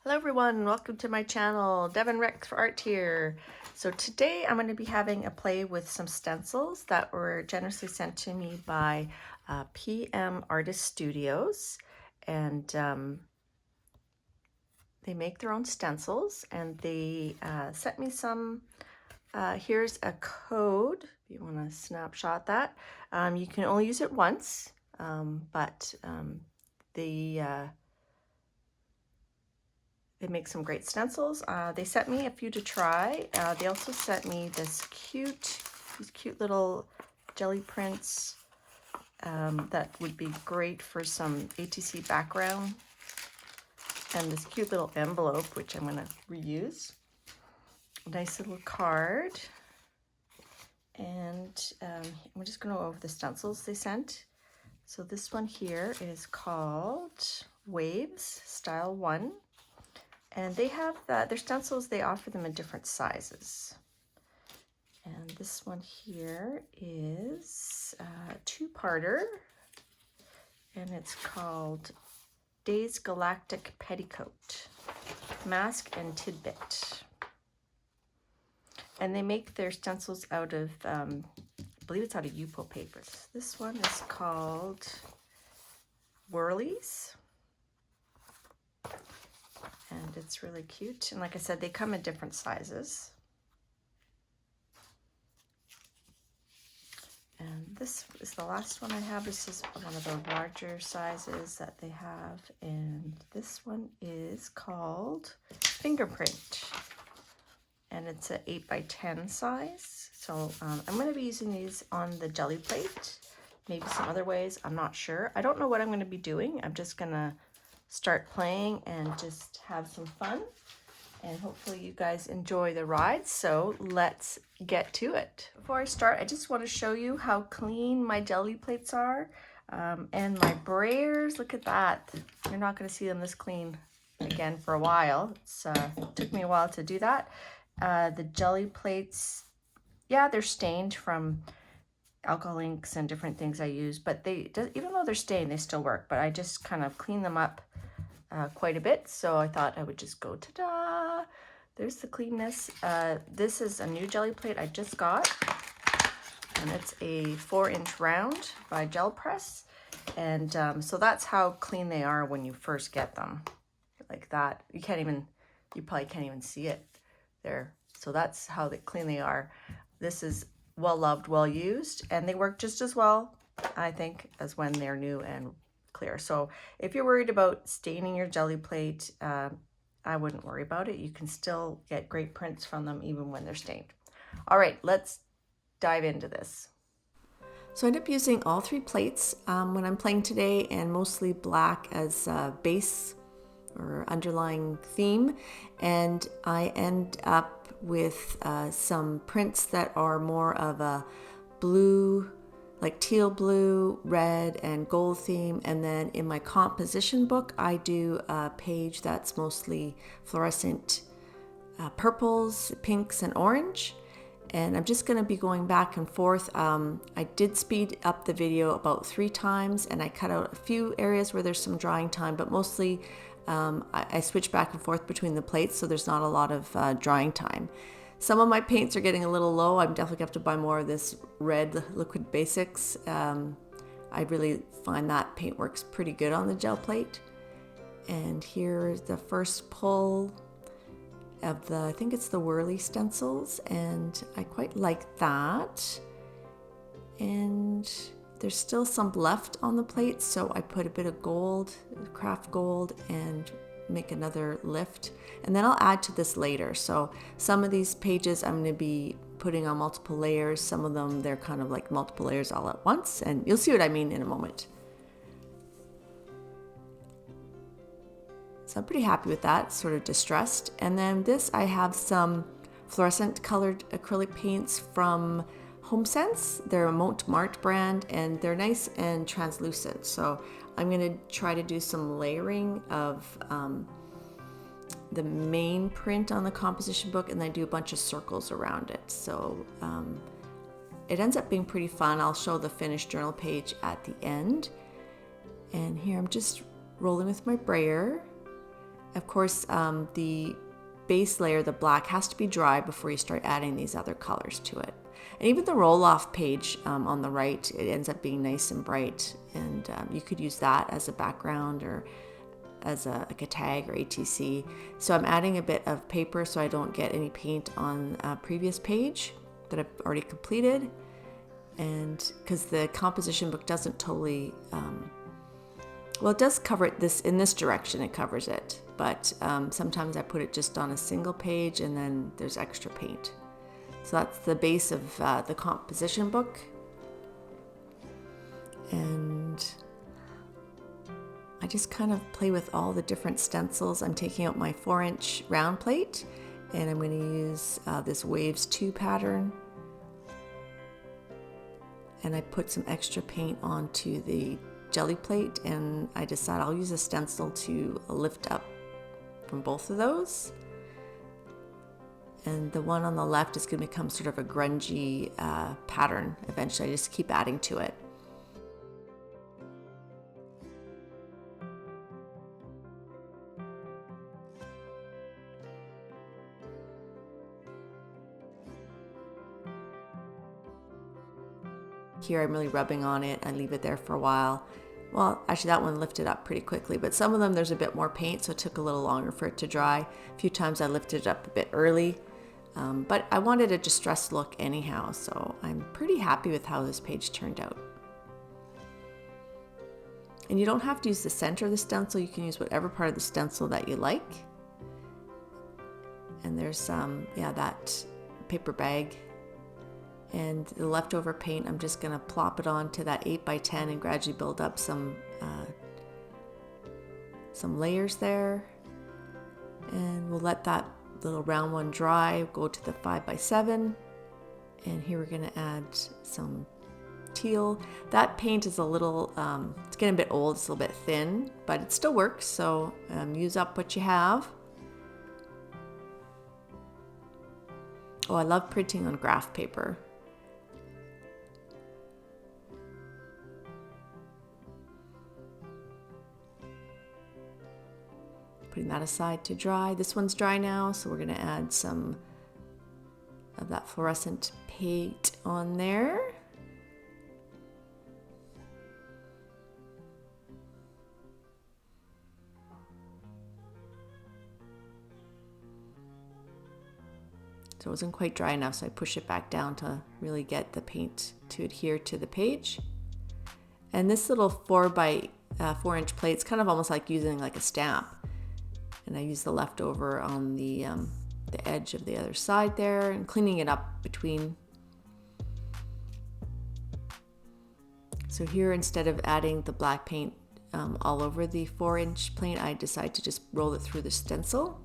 Hello everyone, welcome to my channel. Devin Rex for Art here. So today I'm going to be having a play with some stencils that were generously sent to me by PM Artist Studios, and they make their own stencils, and they sent me some. Here's a code if you want to snapshot that. You can only use it once, but they make some great stencils. They sent me a few to try. They also sent me these cute little jelly prints that would be great for some ATC background. And this cute little envelope, which I'm gonna reuse. A nice little card. And I'm just gonna go over the stencils they sent. So this one here is called Waves Style 1. And they have their stencils, they offer them in different sizes. And this one here is a two-parter, and it's called Day's Galactic Petticoat, Mask and Tidbit. And they make their stencils out of, I believe it's out of Yupo papers. This one is called Whirlies. And it's really cute. And like I said, they come in different sizes. And this is the last one I have. This is one of the larger sizes that they have. And this one is called Fingerprint. And it's an 8x10 size. So I'm going to be using these on the Gelli Plate. Maybe some other ways. I'm not sure. I don't know what I'm going to be doing. I'm just going to start playing and just have some fun, and hopefully you guys enjoy the ride. So let's get to it. Before I start, I just want to show you how clean my Gelli plates are, and my brayers. Look at that. You're not going to see them this clean again for a while. It took me a while to do that. The Gelli plates, yeah, they're stained from alcohol inks and different things I use, but even though they're stained, they still work. But I just kind of clean them up quite a bit, so I thought I would just go, ta-da! There's the cleanness. This is a new Gelli plate I just got, and it's a 4-inch round by Gel Press, and so that's how clean they are when you first get them, like that. You probably can't even see it there. So that's how clean they are. This is well loved, well used, and they work just as well, I think, as when they're new and clear. So if you're worried about staining your Gelli plate, I wouldn't worry about it. You can still get great prints from them even when they're stained. All right, let's dive into this. So I end up using all 3 plates when I'm playing today, and mostly black as a base or underlying theme, and I end up with some prints that are more of a blue, like teal blue, red, and gold theme. And then in my composition book, I do a page that's mostly fluorescent purples, pinks, and orange. And I'm just going to be going back and forth. I did speed up the video about 3 times, and I cut out a few areas where there's some drying time, but mostly I switch back and forth between the plates, so there's not a lot of drying time. Some of my paints are getting a little low. I'm definitely going to have to buy more of this red Liquid Basics. I really find that paint works pretty good on the gel plate. And here's the first pull of I think it's the Whirly stencils, and I quite like that. And there's still some left on the plate, so I put a bit of gold, craft gold, and make another lift, and then I'll add to this later. So some of these pages I'm going to be putting on multiple layers. Some of them, they're kind of like multiple layers all at once, and you'll see what I mean in a moment. So I'm pretty happy with that, sort of distressed. And then this, I have some fluorescent colored acrylic paints from HomeSense. They're a Montmartre brand, and they're nice and translucent. So I'm going to try to do some layering of the main print on the composition book, and then do a bunch of circles around it. So it ends up being pretty fun. I'll show the finished journal page at the end. And here I'm just rolling with my brayer. Of course, the base layer, the black, has to be dry before you start adding these other colors to it. And even the roll-off page on the right, it ends up being nice and bright, and you could use that as a background or as like a tag or ATC. So I'm adding a bit of paper so I don't get any paint on a previous page that I've already completed. And because the composition book doesn't totally, well, it does cover it in this direction, it covers it. But sometimes I put it just on a single page and then there's extra paint. So that's the base of the composition book. And I just kind of play with all the different stencils. I'm taking out my 4-inch round plate and I'm going to use this Waves 2 pattern. And I put some extra paint onto the Gelli plate, and I decide I'll use a stencil to lift up from both of those. And the one on the left is going to become sort of a grungy pattern eventually. I just keep adding to it. Here I'm really rubbing on it. I leave it there for a while. Well, actually that one lifted up pretty quickly, but some of them there's a bit more paint, so it took a little longer for it to dry. A few times I lifted it up a bit early, but I wanted a distressed look anyhow, so I'm pretty happy with how this page turned out. And you don't have to use the center of the stencil, you can use whatever part of the stencil that you like. And there's that paper bag. And the leftover paint, I'm just going to plop it onto that 8x10 and gradually build up some layers there. And we'll let that little round one dry, go to the 5x7. And here we're going to add some teal. That paint is a little, it's getting a bit old, it's a little bit thin, but it still works, so use up what you have. Oh, I love printing on graph paper. Putting that aside to dry. This one's dry now, so we're going to add some of that fluorescent paint on there. So it wasn't quite dry enough, so I push it back down to really get the paint to adhere to the page. And this little 4-inch plate, it's kind of almost like using like a stamp. And I use the leftover on the edge of the other side there and cleaning it up between. So here, instead of adding the black paint all over the 4-inch plate, I decide to just roll it through the stencil.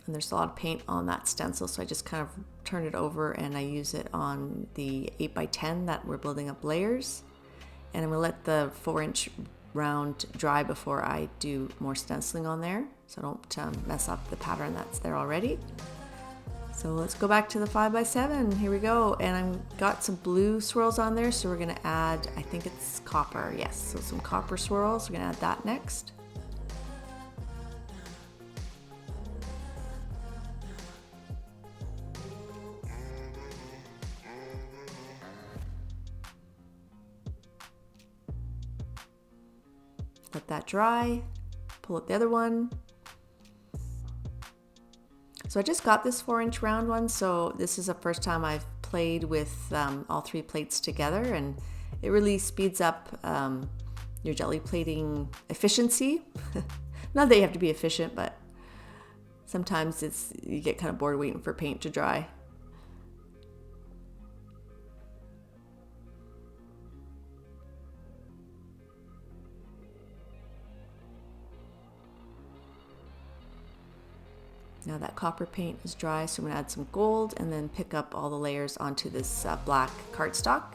And there's a lot of paint on that stencil, so I just kind of turn it over and I use it on the 8x10 that we're building up layers. And I'm going to let the 4-inch round dry before I do more stenciling on there, so I don't mess up the pattern that's there already. So let's go back to the 5x7. Here we go. And I've got some blue swirls on there, so we're going to add, I think it's copper. Yes, so some copper swirls. We're going to add that next. Let that dry, pull out the other one. So I just got this 4-inch round one, so this is the first time I've played with all 3 plates together, and it really speeds up your jelly plating efficiency. Not that you have to be efficient, but sometimes you get kind of bored waiting for paint to dry. Now that copper paint is dry, so I'm going to add some gold and then pick up all the layers onto this black cardstock.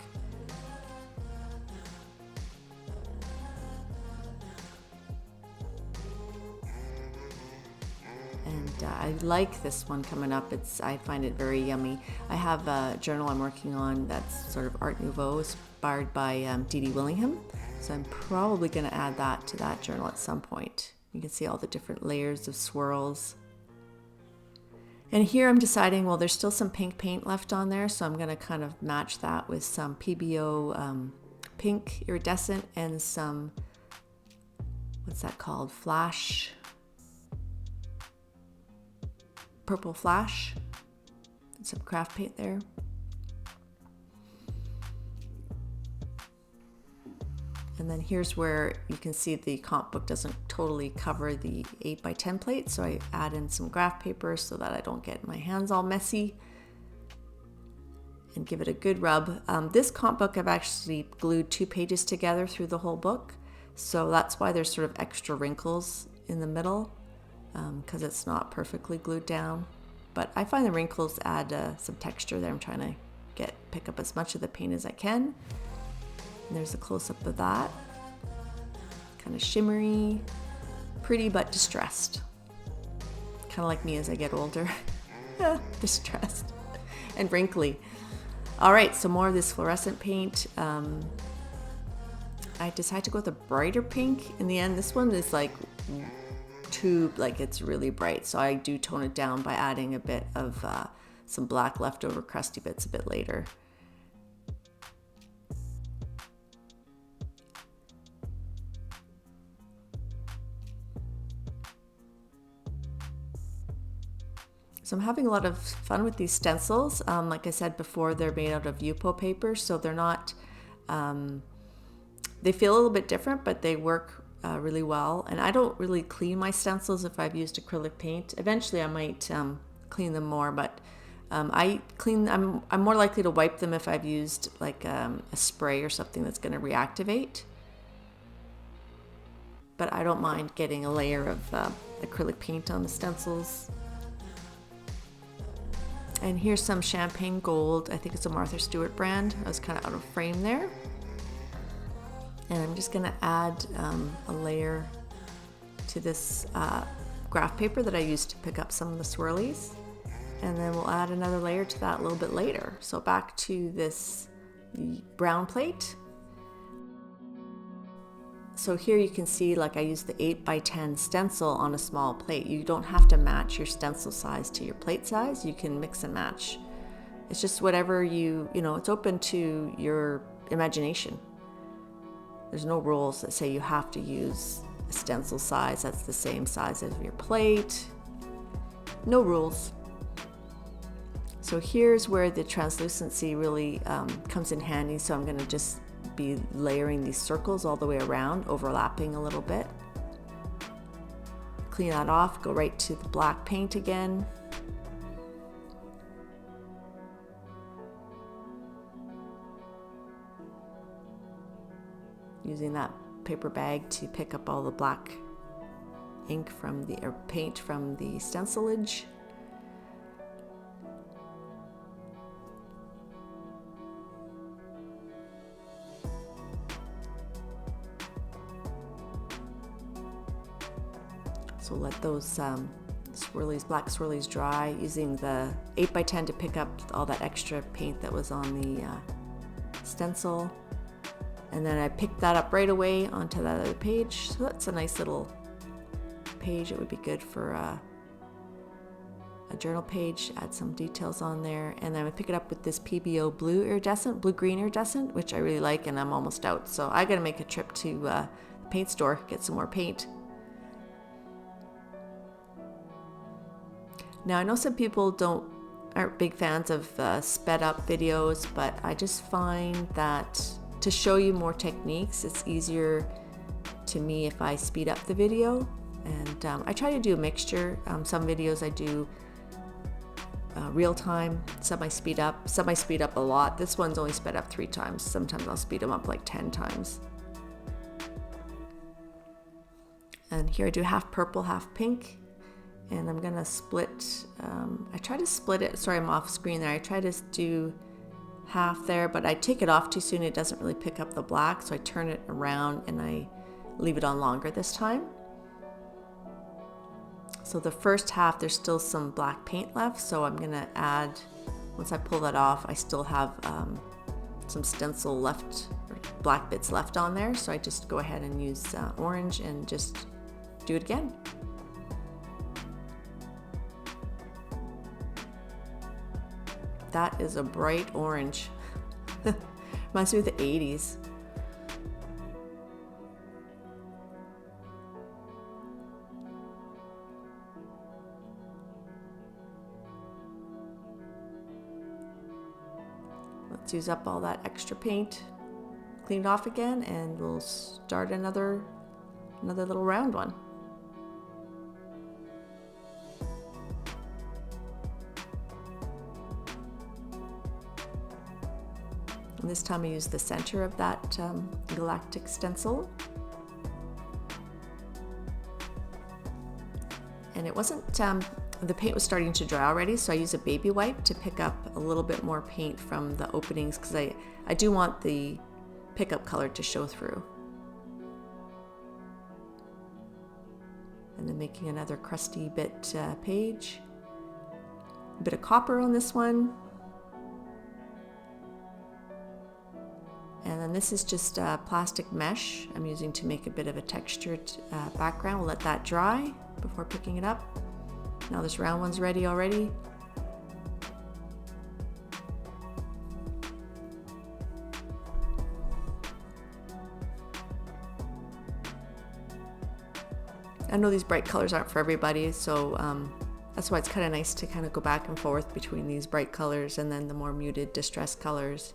And I like this one coming up. I find it very yummy. I have a journal I'm working on that's sort of Art Nouveau, inspired by Dee Willingham. So I'm probably going to add that to that journal at some point. You can see all the different layers of swirls. And here I'm deciding, well, there's still some pink paint left on there, so I'm going to kind of match that with some PBO pink iridescent and some, what's that called? Flash. Purple flash, and some craft paint there. And then here's where you can see the comp book doesn't totally cover the 8x10 plate, so I add in some graph paper so that I don't get my hands all messy, and give it a good rub. This comp book, I've actually glued 2 pages together through the whole book, so that's why there's sort of extra wrinkles in the middle. Because it's not perfectly glued down, but I find the wrinkles add some texture there. I'm trying to pick up as much of the paint as I can. And there's a close-up of that, kind of shimmery, pretty but distressed, kind of like me as I get older. Distressed and wrinkly. All right, so more of this fluorescent paint. I decided to go with a brighter pink in the end. This one is like it's really bright, so I do tone it down by adding a bit of some black leftover crusty bits a bit later. So I'm having a lot of fun with these stencils. Like I said before, they're made out of Yupo paper, so they're not, they feel a little bit different, but they work really well. And I don't really clean my stencils if I've used acrylic paint. Eventually I might clean them more, but I'm more likely to wipe them if I've used like a spray or something that's going to reactivate. But I don't mind getting a layer of acrylic paint on the stencils. And here's some champagne gold. I think it's a Martha Stewart brand. I was kind of out of frame there. And I'm just gonna add a layer to this graph paper that I used to pick up some of the swirlies. And then we'll add another layer to that a little bit later. So back to this brown plate. So here you can see, like, I used the 8x10 stencil on a small plate. You don't have to match your stencil size to your plate size. You can mix and match. It's just whatever it's open to your imagination. There's no rules that say you have to use a stencil size that's the same size as your plate. No rules. So here's where the translucency really comes in handy. So I'm going to just be layering these circles all the way around, overlapping a little bit. Clean that off, go right to the black paint again. Using that paper bag to pick up all the black ink or paint from the stencilage. So let those black swirlies dry, using the 8x10 to pick up all that extra paint that was on the stencil. And then I picked that up right away onto that other page. So that's a nice little page. It would be good for a journal page. Add some details on there. And then I pick it up with this PBO blue-green iridescent, which I really like, and I'm almost out. So I gotta make a trip to the paint store, get some more paint. Now I know some people aren't big fans of sped up videos, but I just find that to show you more techniques, it's easier to me if I speed up the video. And I try to do a mixture. Some videos I do real time, some I speed up a lot. This one's only sped up 3 times. Sometimes I'll speed them up like 10 times. And here I do half purple, half pink. And I'm gonna split, I try to split it, sorry I'm off screen there. I try to do half there, but I take it off too soon. It doesn't really pick up the black, so I turn it around and I leave it on longer this time. So the first half, there's still some black paint left, so I'm gonna add, once I pull that off, I still have some stencil left, or black bits left on there, so I just go ahead and use orange and just do it again. That is a bright orange. Reminds me of the 80s. Let's use up all that extra paint, clean it off again, and we'll start another little round one. And this time I use the center of that galactic stencil. And it wasn't, the paint was starting to dry already, so I use a baby wipe to pick up a little bit more paint from the openings, because I do want the pickup color to show through. And then making another crusty bit page. A bit of copper on this one. And then this is just plastic mesh I'm using to make a bit of a textured background. We'll let that dry before picking it up. Now this round one's ready already. I know these bright colors aren't for everybody, so that's why it's kind of nice to kind of go back and forth between these bright colors and then the more muted distressed colors.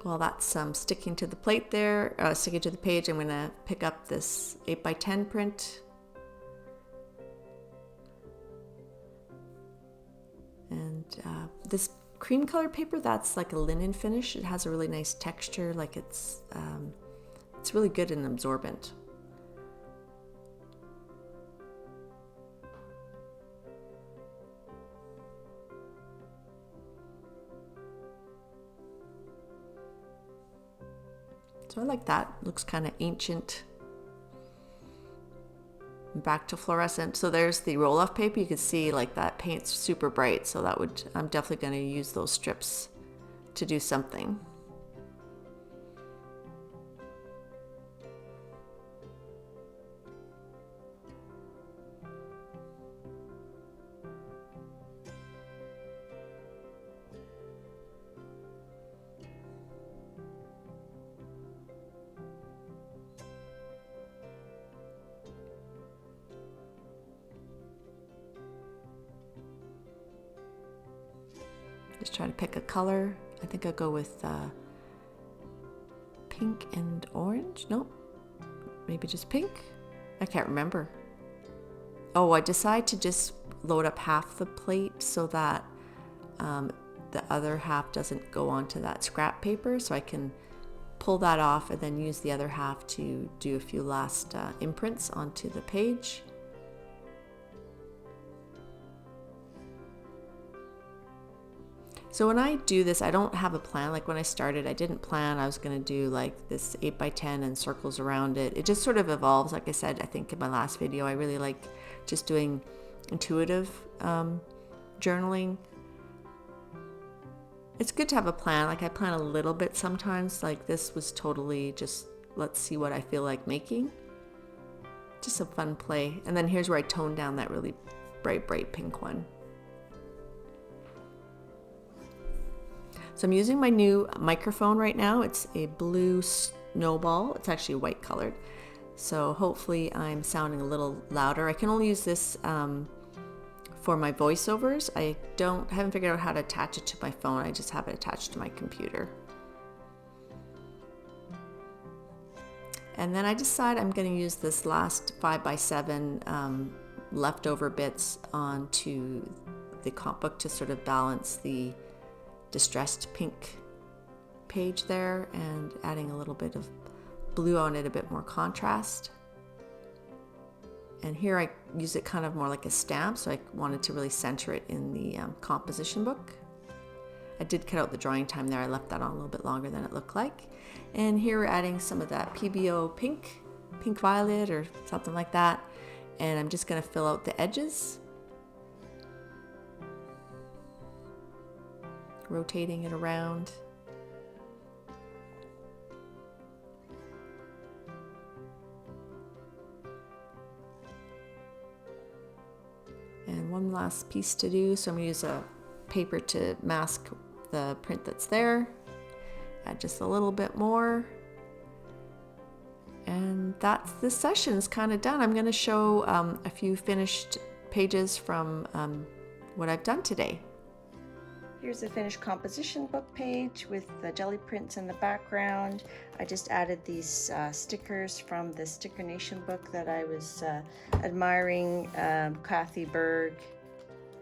Well, that's sticking to the plate there, sticking to the page. I'm going to pick up this 8x10 print. And this cream colored paper, that's like a linen finish. It has a really nice texture, like it's really good and absorbent. So I like that. Looks kind of ancient. Back to fluorescent. So there's the roll-off paper. You can see like that paint's super bright. So that would, I'm definitely going to use those strips to do something. Just try to pick a color. I think I'll go with pink and orange. Nope, maybe just pink. I can't remember. Oh, I decide to just load up half the plate so that the other half doesn't go onto that scrap paper, so I can pull that off and then use the other half to do a few last imprints onto the page. So when I do this, I don't have a plan. Like when I started, I didn't plan I was going to do like this 8x10 and circles around it. It just sort of evolves. Like I said, I think in my last video, I really like just doing intuitive journaling. It's good to have a plan. Like I plan a little bit sometimes. Like this was totally just, let's see what I feel like making. Just a fun play. And then here's where I tone down that really bright pink one. So I'm using my new microphone right now. It's a blue snowball. It's actually white colored. So hopefully I'm sounding a little louder. I can only use this for my voiceovers. I haven't figured out how to attach it to my phone. I just have it attached to my computer. And then I decide I'm going to use this last 5x7 leftover bits onto the comp book to sort of balance the distressed pink page there, and adding a little bit of blue on it, a bit more contrast. And here I use it kind of more like a stamp, so I wanted to really center it in the composition book. I did cut out the drying time there. I left that on a little bit longer than it looked like. And here we're adding some of that PBO pink violet or something like that. And I'm just going to fill out the edges, rotating it around. And one last piece to do, so I'm going to use a paper to mask the print that's there. Add just a little bit more. And that's this session is kind of done. I'm going to show a few finished pages from what I've done today. Here's a finished composition book page with the jelly prints in the background. I just added these stickers from the Sticker Nation book that I was admiring, Kathy Berg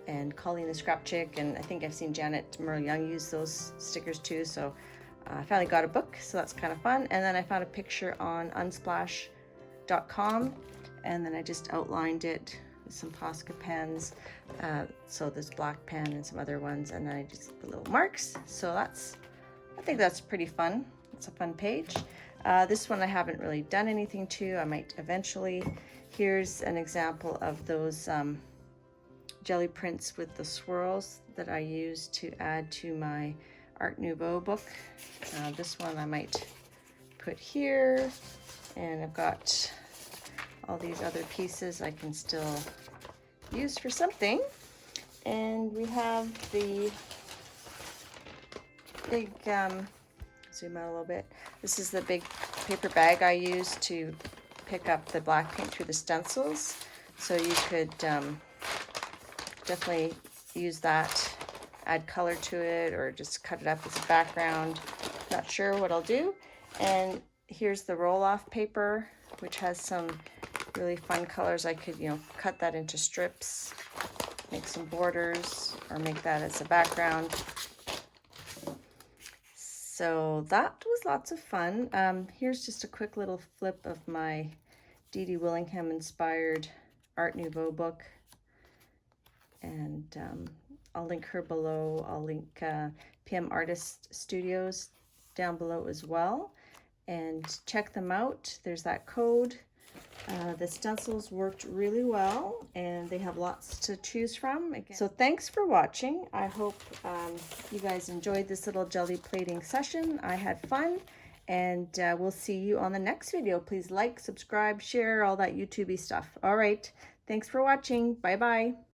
and Colleen the Scrap Chick, and I think I've seen Janet Merle Young use those stickers too, so I finally got a book, so that's kind of fun. And then I found a picture on unsplash.com, and then I just outlined it with some Posca pens, so this black pen and some other ones, and then I just put little marks. So I think that's pretty fun. It's a fun page. This one I haven't really done anything to. I might eventually. Here's an example of those jelly prints with the swirls that I use to add to my Art Nouveau book. This one I might put here, and I've got all these other pieces I can still use for something. And we have the big, zoom out a little bit. This is the big paper bag I use to pick up the black paint through the stencils. So you could definitely use that, add color to it, or just cut it up as a background. Not sure what I'll do. And here's the roll-off paper, which has some really fun colors. I could, cut that into strips, make some borders, or make that as a background. So that was lots of fun. Here's just a quick little flip of my Dee Dee Willingham inspired Art Nouveau book. And I'll link her below. I'll link PM Artist Studios down below as well. And check them out. There's that code. The stencils worked really well, and they have lots to choose from. Again. So thanks for watching. I hope you guys enjoyed this little jelly plating session. I had fun, and we'll see you on the next video. Please like, subscribe, share, all that YouTube-y stuff. All right. Thanks for watching. Bye-bye.